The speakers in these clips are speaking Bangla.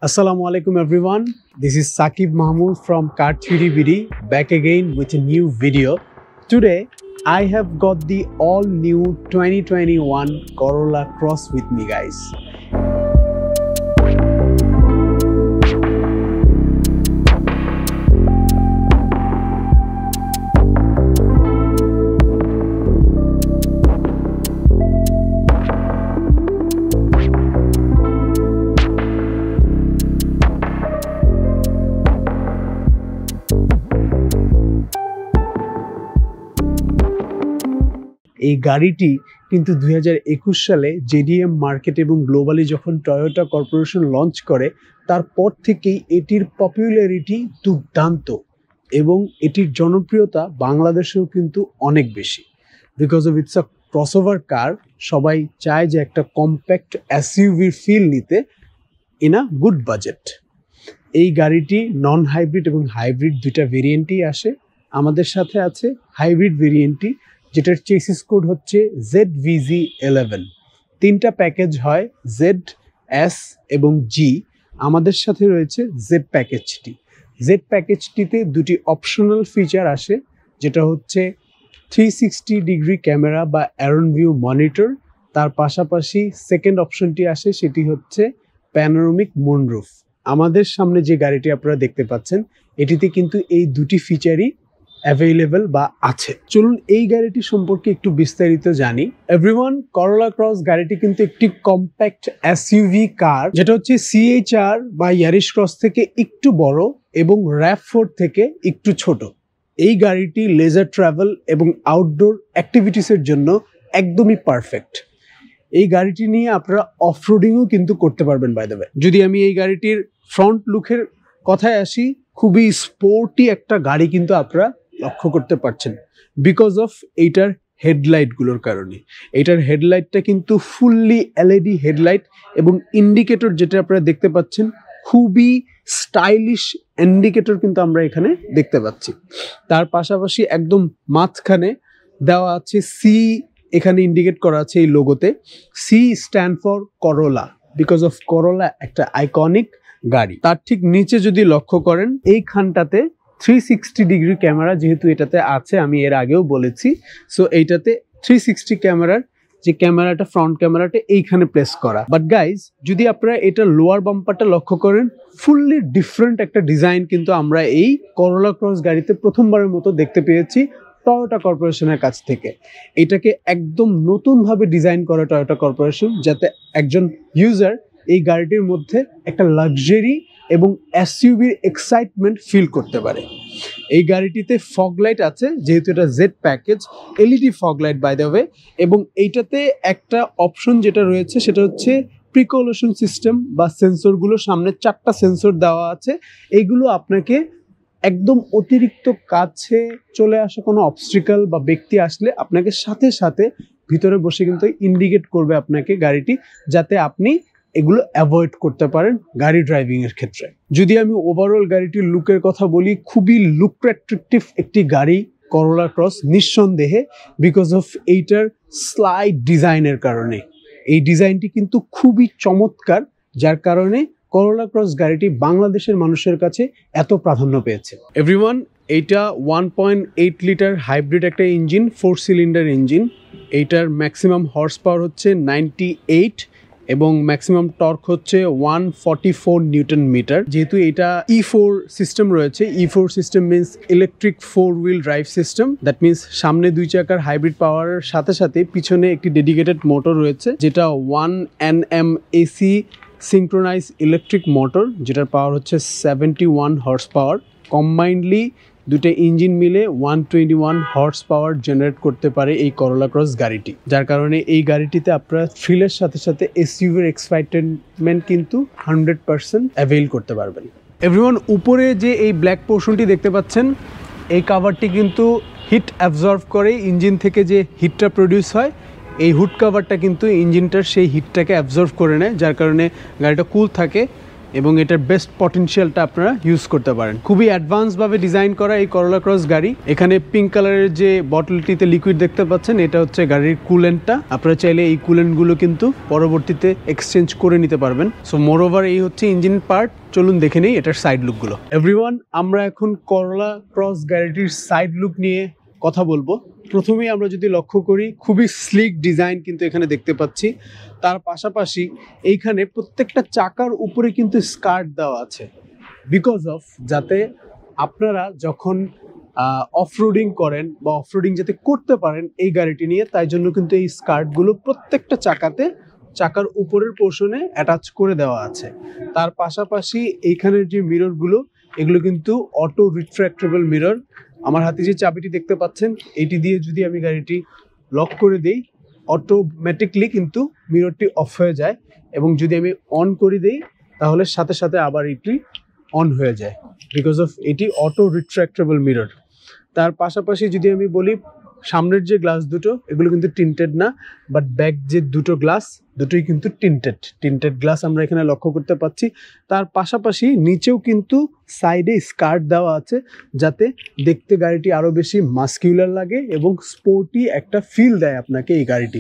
Assalamualaikum everyone. This is Saqib Mahmood from Car3D back again with a new video. Today I have got the all new 2021 Corolla Cross with me, guys. এই গাড়িটি কিন্তু 2021 সালে জেডিএম মার্কেট এবং গ্লোবালি যখন টয়োটা কর্পোরেশন লঞ্চ করে তারপর থেকেই এটির পপুলারিটি দুর্দান্ত এবং এটির জনপ্রিয়তা বাংলাদেশেও কিন্তু অনেক বেশি। Because of it's a crossover car, সবাই চায় যে একটা কম্প্যাক্ট এসইউভির ফিল নিতে ইন আ গুড বাজেট। এই গাড়িটি নন হাইব্রিড এবং হাইব্রিড দুইটা ভেরিয়েন্টই আসে। আমাদের সাথে আছে হাইব্রিড ভেরিয়েন্টটি, যেটার চেসিস কোড হচ্ছে ZVZ11। তিনটা প্যাকেজ হয়, জেড, এস এবং জি। আমাদের সাথে রয়েছে জেড প্যাকেজটি। জেড প্যাকেজটিতে দুটি অপশনাল ফিচার আসে, যেটা হচ্ছে 360 ডিগ্রি ক্যামেরা বা অ্যারন ভিউ মনিটর। তার পাশাপাশি সেকেন্ড অপশনটি আসে, সেটি হচ্ছে প্যানোরামিক মুনরুফ। আমাদের সামনে যে গাড়িটি আপনারা দেখতে পাচ্ছেন, এটিতে কিন্তু এই দুটি ফিচারই অ্যাভেলেবল বা আছে। চলুন এই গাড়িটি সম্পর্কে একটু বিস্তারিত জানি। এভরিওয়ান, করোলা ক্রস গাড়িটি কিন্তু একটি কম্প্যাক্ট এসইউভি কার, যেটা হচ্ছে সিএইচআর বা ইয়ারিশ ক্রস থেকে একটু বড় এবং RAV4 থেকে একটু ছোট। এই গাড়িটি লেজার ট্রাভেল এবং আউটডোর অ্যাক্টিভিটিসের জন্য একদমই পারফেক্ট। এই গাড়িটি নিয়ে আপনারা অফরোডিংও কিন্তু করতে পারবেন বাই দ্য ওয়ে। যদি আমি এই গাড়িটির ফ্রন্ট লুকের কথায় আসি, খুবই স্পোর্টি একটা গাড়ি কিন্তু আপনারা লক্ষ্য করতে পারছেন বিকজ অফ এইটার হেডলাইটগুলোর কারণে। এইটার হেডলাইটটা কিন্তু ফুললি এলইডি হেডলাইট এবং ইন্ডিকেটর যেটা আপনারা দেখতে পাচ্ছেন, খুবই স্টাইলিশ ইন্ডিকেটর কিন্তু আমরা এখানে দেখতে পাচ্ছি। তার পাশাপাশি একদম মাঝখানে দেওয়া আছে সি, এখানে ইন্ডিকেট করা আছে এই লোগোতে। C stand for Corolla, because of Corolla একটা আইকনিক গাড়ি। তার ঠিক নিচে যদি লক্ষ্য করেন, এইখানটাতে 360 ডিগ্রি ক্যামেরা যেহেতু এটাতে আছে, আমি এর আগেও বলেছি। সো এইটাতে 360 ক্যামেরার যে ক্যামেরাটা, ফ্রন্ট ক্যামেরাটা এইখানে প্লেস করা। বাট গাইজ, যদি আপনারা এটা লোয়ার বাম্পারটা লক্ষ্য করেন, ফুললি ডিফারেন্ট একটা ডিজাইন কিন্তু আমরা এই করোলা ক্রস গাড়িতে প্রথমবারের মতো দেখতে পেয়েছি টয়োটা কর্পোরেশনের কাছ থেকে। এটাকে একদম নতুনভাবে ডিজাইন করে টয়োটা কর্পোরেশন, যাতে একজন ইউজার এই গাড়িটির মধ্যে একটা লাক্সারি এবং এসইউভির এক্সাইটমেন্ট ফিল করতে পারে। এই গাড়িটিতে ফগ লাইট আছে, যেহেতু এটা Z package, LED fog light by the way. এবং এইটাতে একটা অপশন যেটা রয়েছে, সেটা হচ্ছে প্রিকোলেশন সিস্টেম বা সেন্সরগুলো। সামনে 4টা সেন্সর দেওয়া আছে। এইগুলো আপনাকে একদম অতিরিক্ত কাছে চলে আসা কোনো অবস্ট্রিকাল বা ব্যক্তি আসলে আপনাকে সাথে সাথে ভিতরে বসে কিন্তু ইন্ডিকেট করবে আপনাকে গাড়িটি, যাতে আপনি এগুলো অ্যাভয়েড করতে পারেন গাড়ি ড্রাইভিং এর ক্ষেত্রে। যদি আমি ওভারঅল গাড়িটির লুকের কথা বলি, খুবই লুক অ্যাট্রাকটিভ একটি গাড়ি করোলা ক্রস, নিঃসন্দেহে, বিকজ অফ এইটার স্লাইড ডিজাইনের কারণে। এই ডিজাইনটি কিন্তু খুবই চমৎকার, যার কারণে করোলা ক্রস গাড়িটি বাংলাদেশের মানুষের কাছে এত প্রাধান্য পেয়েছে। এভরিওয়ান, এইটা 1.8 লিটার হাইব্রিড একটা ইঞ্জিন, 4 সিলিন্ডার ইঞ্জিন। এইটার ম্যাক্সিমাম হর্স পাওয়ার হচ্ছে 98 এবং ম্যাক্সিমাম টর্ক হচ্ছে 144 নিউটন মিটার। যেহেতু এটা E4 সিস্টেম রয়েছে, E4 system means electric 4 wheel drive system. That means সামনে 2 চাকার হাইব্রিড পাওয়ারের সাথে সাথে পিছনে একটি ডেডিকেটেড মোটর রয়েছে, যেটা 1 Nm AC synchronise electric motor, যেটার পাওয়ার হচ্ছে 71 হর্স পাওয়ার। কম্বাইন্ডলি দুটো ইঞ্জিন মিলে 121 হর্স পাওয়ার জেনারেট করতে পারে এই করোলা ক্রস গাড়িটি, যার কারণে এই গাড়িটিতে আপনারা থ্রিলের সাথে সাথে এসইউভির এক্সাইটমেন্ট কিন্তু 100% অ্যাভেল করতে পারবেন। এভরিওয়ান, উপরে যে এই ব্ল্যাক পোর্শনটি দেখতে পাচ্ছেন, এই কাভারটি কিন্তু হিট অ্যাবজর্ব করে। ইঞ্জিন থেকে যে হিটটা প্রডিউস হয়, এই হুড কাভারটা কিন্তু ইঞ্জিনটার সেই হিটটাকে অ্যাবজর্ব করে নেয়, যার কারণে গাড়িটা কুল থাকে এবং এটার বেস্ট পটেনশিয়ালটা আপনারা ইউজ করতে পারেন। খুবই অ্যাডভান্সভাবে ডিজাইন করা এই করোলা ক্রস গাড়ি। এখানে পিঙ্ক কালারের যে বটলটিতে লিকুইড দেখতে পাচ্ছেন এটা হচ্ছে গাড়ির কুলেন্টটা। আপনারা চাইলে এই কুলেন্টগুলো কিন্তু পরবর্তীতে এক্সচেঞ্জ করে নিতে পারবেন। সো মোর ওভার এই হচ্ছে ইঞ্জিন পার্ট। চলুন দেখে নেই এটার সাইড লুকগুলো। এভরিওয়ান, আমরা এখন করোলা ক্রস গাড়িটির সাইড লুক নিয়ে কথা বলবো। প্রথমেই আমরা যদি লক্ষ্য করি, খুবই স্লিক ডিজাইন কিন্তু এখানে দেখতে পাচ্ছি। তার পাশাপাশি এইখানে প্রত্যেকটা চাকার উপরে কিন্তু স্কার্ট দেওয়া আছে, বিকজ অফ যাতে আপনারা যখন অফরোডিং করেন বা অফরোডিং যাতে করতে পারেন এই গাড়িটি নিয়ে, তাই জন্য কিন্তু এই স্কার্টগুলো প্রত্যেকটা চাকার উপরের পোর্শনে অ্যাটাচ করে দেওয়া আছে। তার পাশাপাশি এইখানের যে মিররগুলো, এগুলো কিন্তু অটো রিট্রাক্টেবল মিরর। আমার হাতে যে চাবিটি দেখতে পাচ্ছেন, এটি দিয়ে যদি আমি গাড়িটি লক করে দেই, অটোমেটিকলি কিন্তু মিররটি অফ হয়ে যায়, এবং যদি আমি অন করে দেই তাহলে সাথে সাথে আবার এটি অন হয়ে যায়, বিকজ অফ এটি অটো রিট্রাক্টেবল মিরর। তার পাশাপাশি যদি আমি বলি, সামনের যে গ্লাস দুটো, এগুলো কিন্তু টিন্টেড না, বাট ব্যাক যে দুটো গ্লাস, দুটোই কিন্তু টিন্টেড গ্লাস আমরা এখানে লক্ষ্য করতে পাচ্ছি। তার পাশাপাশি নিচেও কিন্তু সাইডে স্কার্ট দেওয়া আছে, যাতে দেখতে গাড়িটি আরও বেশি মাস্কিউলার লাগে এবং স্পোর্টি একটা ফিল দেয় আপনাকে এই গাড়িটি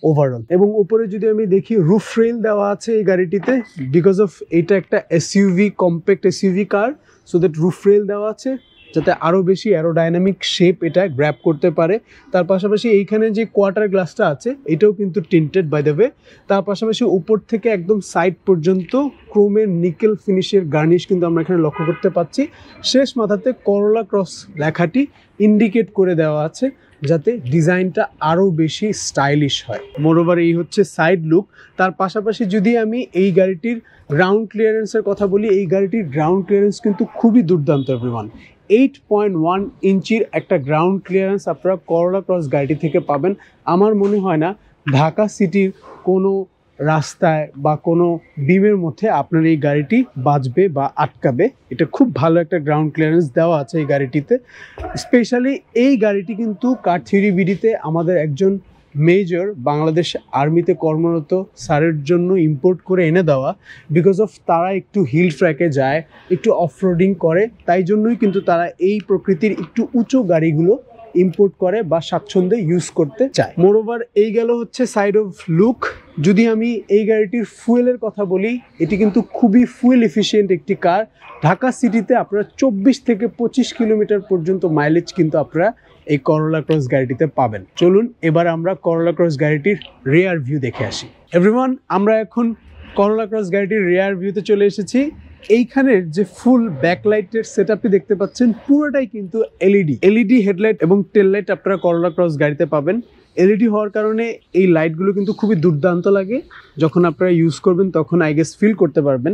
ওভারঅল। এবং উপরে যদি আমি দেখি, রুফ রেল দেওয়া আছে এই গাড়িটিতে, বিকজ অফ এটা একটা SUV, compact SUV car, so that roof rail দেওয়া আছে যাতে আরও বেশি অ্যারোডাইনামিক শেপ এটা গ্র্যাব করতে পারে। তার পাশাপাশি এইখানে যে কোয়ার্টার গ্লাসটা আছে, এটাও কিন্তু টিন্টেড বাই দ্য ওয়ে। তার পাশাপাশি উপর থেকে একদম সাইড পর্যন্ত ক্রোমের নিকেল ফিনিশের গার্নিশ কিন্তু আমরা এখানে লক্ষ্য করতে পাচ্ছি। শেষ মাথাতে করোলা ক্রস লেখাটি ইন্ডিকেট করে দেওয়া আছে, যাতে ডিজাইনটা আরও বেশি স্টাইলিশ হয়। মোরওভার এই হচ্ছে সাইড লুক। তার পাশাপাশি যদি আমি এই গাড়িটির গ্রাউন্ড ক্লিয়ারেন্সের কথা বলি, এই গাড়িটির গ্রাউন্ড ক্লিয়ারেন্স কিন্তু খুবই দুর্দান্ত এভরিওয়ান। 8.1 ইঞ্চির একটা গ্রাউন্ড ক্লিয়ারেন্স আপনারা করোলা ক্রস গাড়িটি থেকে পাবেন। আমার মনে হয় না ঢাকা সিটির কোনো রাস্তায় বা কোনো বিমের মধ্যে আপনার এই গাড়িটি বাজবে বা আটকাবে। এটা খুব ভালো একটা গ্রাউন্ড ক্লিয়ারেন্স দেওয়া আছে এই গাড়িটিতে। স্পেশালি এই গাড়িটি কিন্তু কার থিওরি বিডিতে আমাদের একজন মেজর বাংলাদেশ আর্মিতে কর্মরত স্যারের জন্য ইম্পোর্ট করে এনে দেওয়া, বিকজ অফ তারা একটু হিল ট্র্যাকে যায়, একটু অফরোডিং করে, তাই জন্যই কিন্তু তারা এই প্রকৃতির একটু উঁচু গাড়িগুলো ইম্পোর্ট করে বা স্বাচ্ছন্দ্যে ইউজ করতে চায়। মোরওভার এই গেল হচ্ছে সাইড অফ লুক। যদি আমি এই গাড়িটির ফুয়েলের কথা বলি, এটি কিন্তু খুবই ফুয়েল এফিশিয়েন্ট একটি কার। ঢাকা সিটিতে আপনারা 24 থেকে 25 কিলোমিটার পর্যন্ত মাইলেজ কিন্তু আপনারা এই করোলা ক্রস গাড়িটিতে পাবেন। চলুন এবার আমরা করোলা ক্রস গাড়িটির রেয়ার ভিউ দেখে আসি। এভরিওয়ান, আমরা এখন করোলা ক্রস গাড়িটির রেয়ার ভিউতে চলে এসেছি। এইখানের যে ফুল ব্যাকলাইটের সেটআপটি দেখতে পাচ্ছেন, পুরোটাই কিন্তু এলইডি হেডলাইট এবং টেল লাইট আপনারা করোলা ক্রস গাড়িতে পাবেন। এলইডি হওয়ার কারণে এই লাইটগুলো কিন্তু খুবই দুর্দান্ত লাগে, যখন আপনারা ইউজ করবেন তখন আই গেস ফিল করতে পারবেন।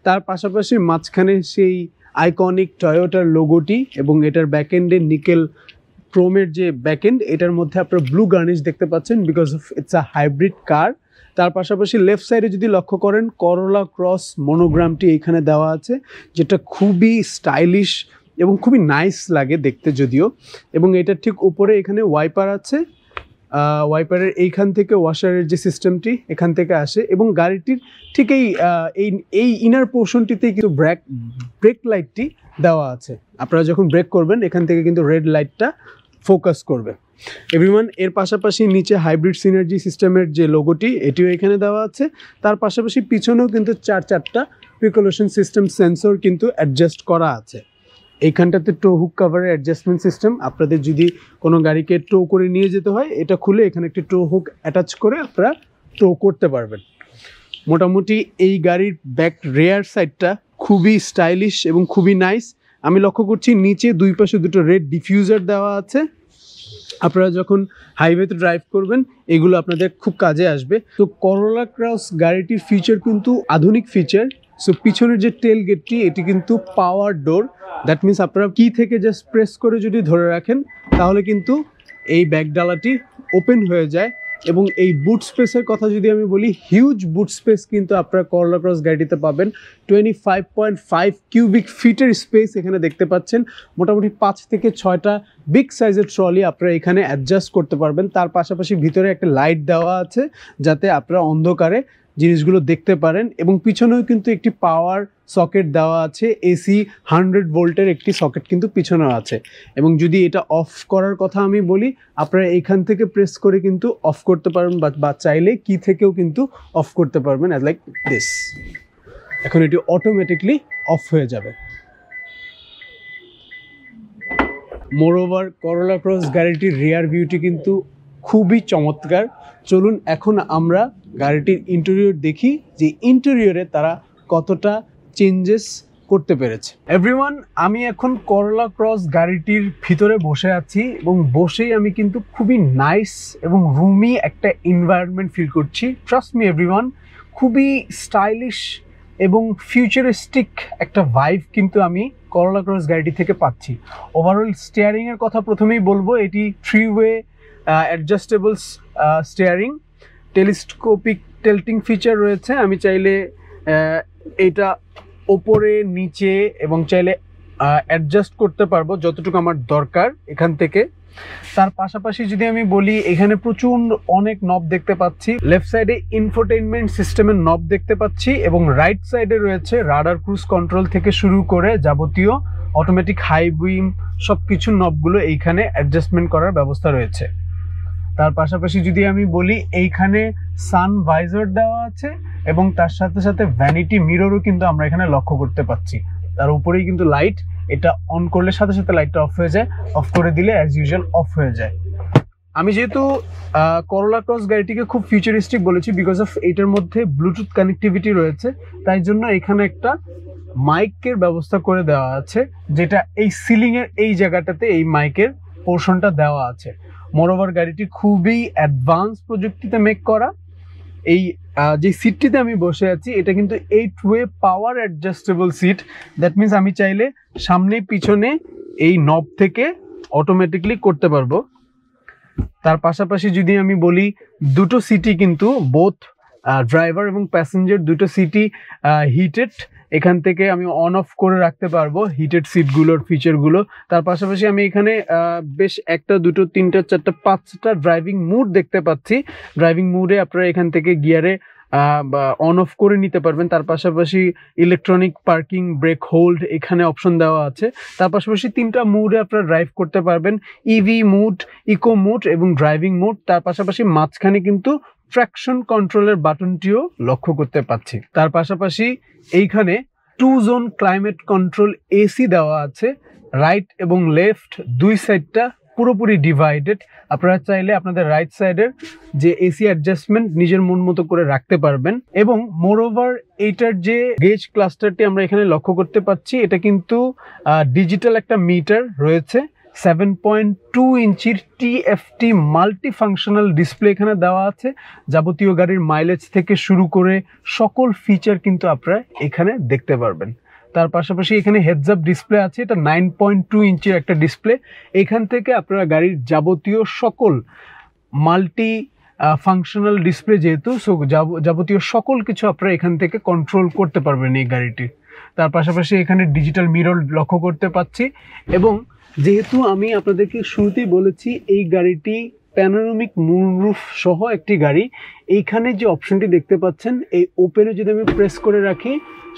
তার পাশাপাশি মাঝখানে সেই আইকনিক টয়োটার লোগোটি এবং এটার ব্যাকএন্ডে নিকেল ক্রোমের যে ব্যাকএন্ড, এটার মধ্যে আপনারা ব্লু গার্নিশ দেখতে পাচ্ছেন, because of it's a hybrid car. তার পাশাপাশি লেফট সাইডে যদি লক্ষ্য করেন, করোলা ক্রস মনোগ্রামটি এখানে দেওয়া আছে, যেটা খুবই স্টাইলিশ এবং খুবই নাইস লাগে দেখতে যদিও। এবং এটার ঠিক উপরে এখানে ওয়াইপার আছে, ওয়াইপারের এইখান থেকে ওয়াশারের যে সিস্টেমটি এখান থেকে আসে, এবং গাড়িটির ঠিক এই ইনার পোর্শনটিতে কিন্তু ব্রেক লাইটটি দেওয়া আছে। আপনারা যখন ব্রেক করবেন এখান থেকে কিন্তু রেড লাইটটা ফোকাস করবে। এভরিওয়ান, এর পাশাপাশি নিচে হাইব্রিড সিনার্জি সিস্টেমের যে লোগোটি, এটিও এখানে দেওয়া আছে। তার পাশাপাশি পিছনেও কিন্তু চারটা প্রিকলেশন সিস্টেম সেন্সর কিন্তু অ্যাডজাস্ট করা আছে। এইখানটাতে টো হুক কাভারের অ্যাডজাস্টমেন্ট সিস্টেম, আপনাদের যদি কোনো গাড়িকে টো করে নিয়ে যেতে হয়, এটা খুলে এখানে একটি টো হুক অ্যাটাচ করে আপনারা টো করতে পারবেন। মোটামুটি এই গাড়ির ব্যাক রেয়ার সাইডটা খুবই স্টাইলিশ এবং খুবই নাইস। আমি লক্ষ্য করছি নিচে দুই পাশে দুটো রেড ডিফিউজার দেওয়া আছে। আপনারা যখন হাইওয়েতে ড্রাইভ করবেন এগুলো আপনাদের খুব কাজে আসবে। তো করোলা ক্রস গাড়িটির ফিচার কিন্তু আধুনিক ফিচার। সো পিছনের যে টেল গেটটি, এটি কিন্তু পাওয়ার ডোর। দ্যাট মিনস আপনারা কি থেকে জাস্ট প্রেস করে যদি ধরে রাখেন তাহলে কিন্তু এই ব্যাক ডালাটি ওপেন হয়ে যায়। এবং এই বুট স্পেসের কথা যদি আমি বলি, হিউজ বুট স্পেস কিন্তু আপনারা করোলা ক্রস গাড়িতে পাবেন। 25.5 কিউবিক ফিটের স্পেস এখানে দেখতে পাচ্ছেন। মোটামুটি 5 থেকে 6টা বিগ সাইজের ট্রলি আপনারা এখানে অ্যাডজাস্ট করতে পারবেন। তার পাশাপাশি ভিতরে একটা লাইট দেওয়া আছে, যাতে আপনারা অন্ধকারে জিনিসগুলো দেখতে পারেন। এবং পিছনেও কিন্তু একটি পাওয়ার সকেট দেওয়া আছে, এসি 100 ভোল্টের একটি সকেট কিন্তু পিছনেও আছে। এবং যদি এটা অফ করার কথা আমি বলি, আপনারা এখান থেকে প্রেস করে কিন্তু অফ করতে পারবেন, বা চাইলে কি থেকেও কিন্তু অফ করতে পারবেন, অ্যাজ লাইক দিস। এখন এটি অটোমেটিকলি অফ হয়ে যাবে। মোরওভার করোলা ক্রস গাড়িটির রিয়ার ভিউটি কিন্তু খুবই চমৎকার। চলুন এখন আমরা গাড়িটির ইন্টেরিয়র দেখি, যে ইন্টেরিয়রে তারা কতটা চেঞ্জেস করতে পেরেছে। এভরিওয়ান, আমি এখন করোলা ক্রস গাড়িটির ভিতরে বসে আছি এবং বসেই আমি কিন্তু খুবই নাইস এবং রুমি একটা এনভায়রনমেন্ট ফিল করছি। ট্রাস্ট মি এভরিওয়ান, খুবই স্টাইলিশ এবং ফিউচারিস্টিক একটা ভাইব কিন্তু আমি করোলা ক্রস গাড়িটি থেকে পাচ্ছি। ওভারঅল স্টিয়ারিংয়ের কথা প্রথমেই বলবো, এটি 3-ওয়ে অ্যাডজাস্টেবল স্টিয়ারিং, টেলিস্কোপিক টেল্টিং ফিচার রয়েছে। আমি চাইলে এটা ওপরে নিচে এবং চাইলে অ্যাডজাস্ট করতে পারবো যতটুকু আমার দরকার এখান থেকে। তার পাশাপাশি যদি আমি বলি, এখানে প্রচুর অনেক নব দেখতে পাচ্ছি। লেফট সাইডে ইনফোটেইনমেন্ট সিস্টেমের নব দেখতে পাচ্ছি এবং রাইট সাইডে রয়েছে রাডার ক্রুজ কন্ট্রোল থেকে শুরু করে যাবতীয় অটোমেটিক হাই বিম সব কিছু নবগুলো এইখানে অ্যাডজাস্টমেন্ট করার ব্যবস্থা রয়েছে। তার পাশাপাশি যদি আমি বলি, এইখানে সান ভাইজার দেওয়া আছে এবং তার সাথে সাথে ভ্যানিটি মিররও কিন্তু আমরা এখানে লক্ষ্য করতে পাচ্ছি। তার উপরেই কিন্তু লাইট, এটা অন করলে সাথে সাথে লাইটটা অফ হয়ে যায়, অফ করে দিলে অ্যাজ ইউজুয়াল অফ হয়ে যায়। আমি যেহেতু করোলা ক্রস গাড়িটিকে খুব ফিউচারিস্টিক বলেছি, বিকজ অফ এটার মধ্যে ব্লুটুথ কানেক্টিভিটি রয়েছে, তাই জন্য এখানে একটা মাইকের ব্যবস্থা করে দেওয়া আছে, যেটা এই সিলিংয়ের এই জায়গাটাতে এই মাইকের পোর্শনটা দেওয়া আছে। মোরওভার গাড়িটি খুবই অ্যাডভান্স প্রযুক্তিতে মেক করা। এই যে সিটটিতে আমি বসে আছি, এটা কিন্তু eight way power adjustable seat. That means আমি চাইলে সামনে পিছনে এই নব থেকে অটোমেটিকলি করতে পারবো। তার পাশাপাশি যদি আমি বলি, দুটো সিটই কিন্তু বোথ ড্রাইভার এবং প্যাসেঞ্জার দুটো সিটই হিটেড। এখান থেকে আমি অন অফ করে রাখতে পারবো হিটেড সিটগুলোর ফিচারগুলো। তার পাশাপাশি আমি এখানে বেশ 1, 2, 3, 4, 5টা ড্রাইভিং মুড দেখতে পাচ্ছি। ড্রাইভিং মুডে আপনারা এখান থেকে গিয়ারে অন অফ করে নিতে পারবেন। তার পাশাপাশি ইলেকট্রনিক পার্কিং, ব্রেক হোল্ড এখানে অপশন দেওয়া আছে। তার পাশাপাশি 3টা মুডে আপনারা ড্রাইভ করতে পারবেন, ইভি মুড, ইকো মুড এবং ড্রাইভিং মুড। তার পাশাপাশি মাঝখানে কিন্তু ট্র্যাকশন কন্ট্রোলের বাটনটিও লক্ষ্য করতে পাচ্ছি। তার পাশাপাশি এইখানে 2-জোন ক্লাইমেট কন্ট্রোল এসি দেওয়া আছে। রাইট এবং লেফট দুই সাইডটা পুরোপুরি ডিভাইডেড। আপনারা চাইলে আপনাদের রাইট সাইডের যে এসি অ্যাডজাস্টমেন্ট নিজের মন মতো করে রাখতে পারবেন। এবং মোরওভার এইটার যে গেজ ক্লাস্টারটি আমরা এখানে লক্ষ্য করতে পাচ্ছি, এটা কিন্তু ডিজিটাল একটা মিটার রয়েছে। 7.2 ইঞ্চির টিএফটি মাল্টি ফাংশনাল ডিসপ্লে এখানে দেওয়া আছে। যাবতীয় গাড়ির মাইলেজ থেকে শুরু করে সকল ফিচার কিন্তু আপনারা এখানে দেখতে পারবেন। তার পাশাপাশি এখানে হেডস আপ ডিসপ্লে আছে, এটা 9.2 ইঞ্চির একটা ডিসপ্লে। এখান থেকে আপনারা গাড়ির যাবতীয় সকল মাল্টি ফাংশনাল ডিসপ্লে যেহেতু, সো যাবতীয় সকল কিছু আপনারা এখান থেকে কন্ট্রোল করতে পারবেন এই গাড়িটির। তার পাশাপাশি এখানে ডিজিটাল মিরর লক্ষ্য করতে পাচ্ছি। এবং যেহেতু আমি আপনাদেরকে শুরুতেই বলেছি এই গাড়িটি প্যানোরামিক মুনরুফ সহ একটি গাড়ি, এইখানে যে অপশনটি দেখতে পাচ্ছেন, এই ওপেনে যদি আমি প্রেস করে রাখি,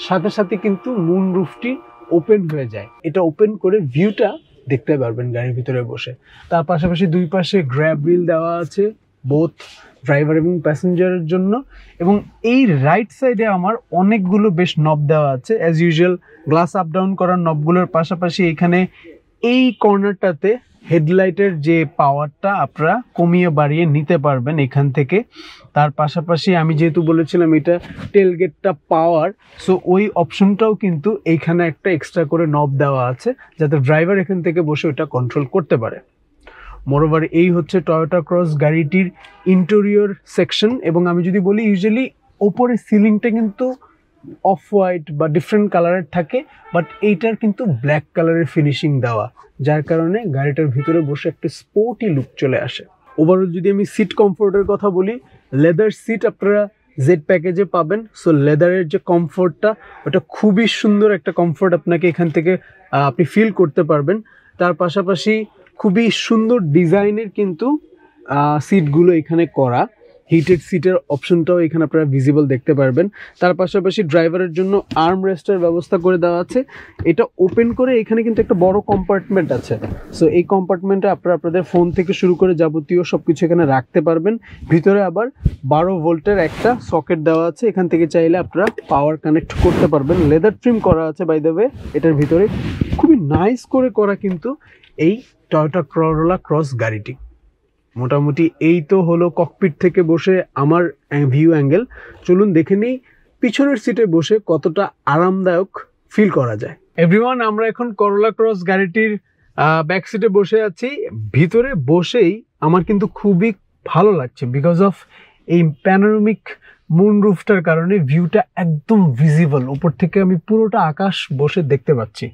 সাথে সাথে কিন্তু মুনরুফটি ওপেন হয়ে যায়। এটা ওপেন করে ভিউটা দেখতে পারবেন গাড়ির ভিতরে বসে। তার পাশাপাশি দুই পাশে গ্র্যাব হুইল দেওয়া আছে বোথ ড্রাইভার এবং প্যাসেঞ্জারের জন্য। এবং এই রাইট সাইডে আমার অনেকগুলো বেশ নব দেওয়া আছে, as usual glass up down করার নবগুলোর পাশাপাশি এখানে এই কর্নারটাতে হেডলাইটের যে পাওয়ারটা আপনারা কমিয়ে বাড়িয়ে নিতে পারবেন এখান থেকে। তার পাশাপাশি আমি যেহেতু বলেছিলাম এটা টেলগেটটা পাওয়ার, সো ওই অপশনটাও কিন্তু এইখানে একটা এক্সট্রা করে নব দেওয়া আছে, যাতে ড্রাইভার এখান থেকে বসে ওটা কন্ট্রোল করতে পারে। মোরওভার এই হচ্ছে টয়োটা ক্রস গাড়িটির ইন্টেরিয়র সেকশন। এবং আমি যদি বলি, ইউজুয়ালি ওপরে সিলিংটা কিন্তু অফ হোয়াইট বা ডিফারেন্ট কালারের থাকে, বাট এইটার কিন্তু ব্ল্যাক কালারের ফিনিশিং দেওয়া, যার কারণে গাড়িটার ভিতরে বসে একটা স্পোর্টি লুক চলে আসে। ওভারঅল যদি আমি সিট কমফোর্টের কথা বলি, লেদার সিট আপনারা জেড প্যাকেজে পাবেন। সো লেদারের যে কমফোর্টটা, ওটা খুবই সুন্দর একটা কমফোর্ট আপনাকে এখান থেকে আপনি ফিল করতে পারবেন। তার পাশাপাশি খুবই সুন্দর ডিজাইনের কিন্তু সিটগুলো এখানে করা। হিটেড সিটের অপশনটাও এখানে আপনারা ভিজিবল দেখতে পারবেন। তার পাশাপাশি ড্রাইভারের জন্য আর্ম রেস্টের ব্যবস্থা করে দেওয়া আছে। এটা ওপেন করে এখানে কিন্তু একটা বড় কম্পার্টমেন্ট আছে। সো এই কম্পার্টমেন্টে আপনারা আপনাদের ফোন থেকে শুরু করে যাবতীয় সব কিছু এখানে রাখতে পারবেন। ভিতরে আবার 12 ভোল্টের একটা সকেট দেওয়া আছে, এখান থেকে চাইলে আপনারা পাওয়ার কানেক্ট করতে পারবেন। লেদার ট্রিম করা আছে বাই দ্য ওয়ে এটার ভিতরে, খুবই নাইস করে করা কিন্তু এই টয়োটা করোলা ক্রস গাড়িটি। মোটামুটি এই তো হলো ককপিট থেকে বসে আমার ভিউ অ্যাঙ্গেল। চলুন দেখে নিই পিছনের সিটে বসে কতটা আরামদায়ক ফিল করা যায়। এভরিওয়ান, আমরা এখন করোলা ক্রস গাড়িটির ব্যাক সিটে বসে আছি। ভিতরে বসেই আমার কিন্তু খুবই ভালো লাগছে বিকজ অফ এই প্যানোরামিক মুন রুফটার কারণে ভিউটা একদম ভিজিবল, উপর থেকে আমি পুরোটা আকাশ বসে দেখতে পাচ্ছি।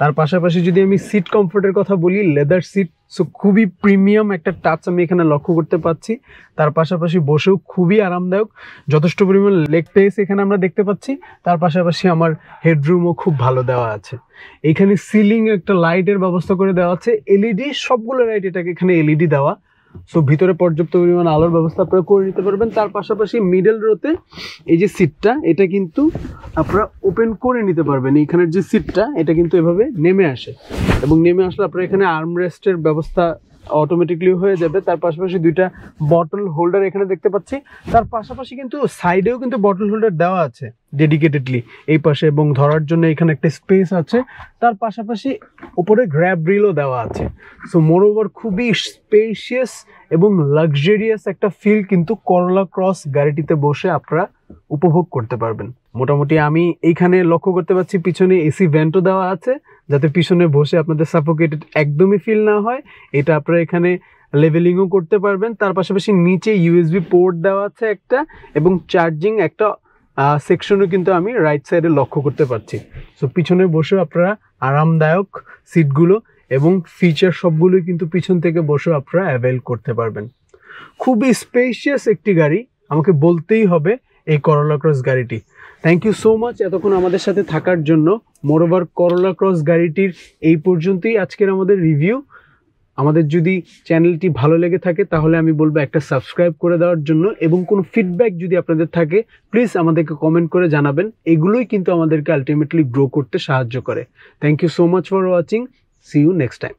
তার পাশাপাশি যদি আমি সিট কমফোর্টের কথা বলি, লেদার সিট, সো খুবই প্রিমিয়াম একটা টাচ আমি এখানে লক্ষ্য করতে পাচ্ছি। তার পাশাপাশি বসেও খুবই আরামদায়ক, যথেষ্ট পরিমাণ লেগ স্পেস এখানে আমরা দেখতে পাচ্ছি। তার পাশাপাশি আমার হেডরুমও খুব ভালো দেওয়া আছে। এইখানে সিলিং একটা লাইটের ব্যবস্থা করে দেওয়া আছে, এলইডি, সবগুলো লাইট এটাকে এখানে এলইডি দেওয়া। সো ভিতরে পর্যাপ্ত পরিমাণ আলোর ব্যবস্থা আপনারা করে নিতে পারবেন। তার পাশাপাশি মিডল রোতে এই যে সিটটা, এটা কিন্তু আপনারা ওপেন করে নিতে পারবেন। এইখানের যে সিটটা, এটা কিন্তু এভাবে নেমে আসে এবং নেমে আসলে আপনারা এখানে আর্মরেস্টের ব্যবস্থা অটোমেটিকলি হয়ে যাবে। তার পাশাপাশি দুইটা বটল হোল্ডার এখানে দেখতে পাচ্ছি। তার পাশাপাশি কিন্তু সাইডেও কিন্তু বটল হোল্ডার দেওয়া আছে ডেডিকেটেডলি এই পাশে, এবং ধরার জন্য এখানে একটা স্পেস আছে। তার পাশাপাশি উপরে গ্র্যাব রিলও দেওয়া আছে। সো মোরওভার খুবই স্পেশিয়াস এবং লাক্সারিয়াস একটা ফিল কিন্তু করোলা ক্রস গাড়িটিতে বসে আপনারা উপভোগ করতে পারবেন। মোটামুটি আমি এইখানে লক্ষ্য করতে পারছি পিছনে এসি ভেন্টও দেওয়া আছে, যাতে পিছনে বসে আপনাদের সাফোকেটেড একদমই ফিল না হয়। এটা আপনারা এখানে লেভেলিংও করতে পারবেন। তার পাশাপাশি নিচে ইউএসবি পোর্ট দেওয়া আছে একটা, এবং চার্জিং একটা সেকশনও কিন্তু আমি রাইট সাইডে লক্ষ্য করতে পারছি। সো পিছনে বসেও আপনারা আরামদায়ক সিটগুলো এবং ফিচার সবগুলোই কিন্তু পিছন থেকে বসেও আপনারা অ্যাভেল করতে পারবেন। খুবই স্পেশিয়াস একটি গাড়ি আমাকে বলতেই হবে এই করোলা ক্রস গাড়িটি। থ্যাংক ইউ সো মাচ এতক্ষণ আমাদের সাথে থাকার জন্য। মোরওভার করোলা ক্রস গাড়িটির এই পর্যন্তই আজকের আমাদের রিভিউ। আমাদের যদি চ্যানেলটি ভালো লেগে থাকে তাহলে আমি বলবো একটা সাবস্ক্রাইব করে দেওয়ার জন্য, এবং কোনো ফিডব্যাক যদি আপনাদের থাকে প্লিজ আমাদেরকে কমেন্ট করে জানাবেন। এগুলোই কিন্তু আমাদেরকে আলটিমেটলি গ্রো করতে সাহায্য করে। Thank you so much for watching. See you next time.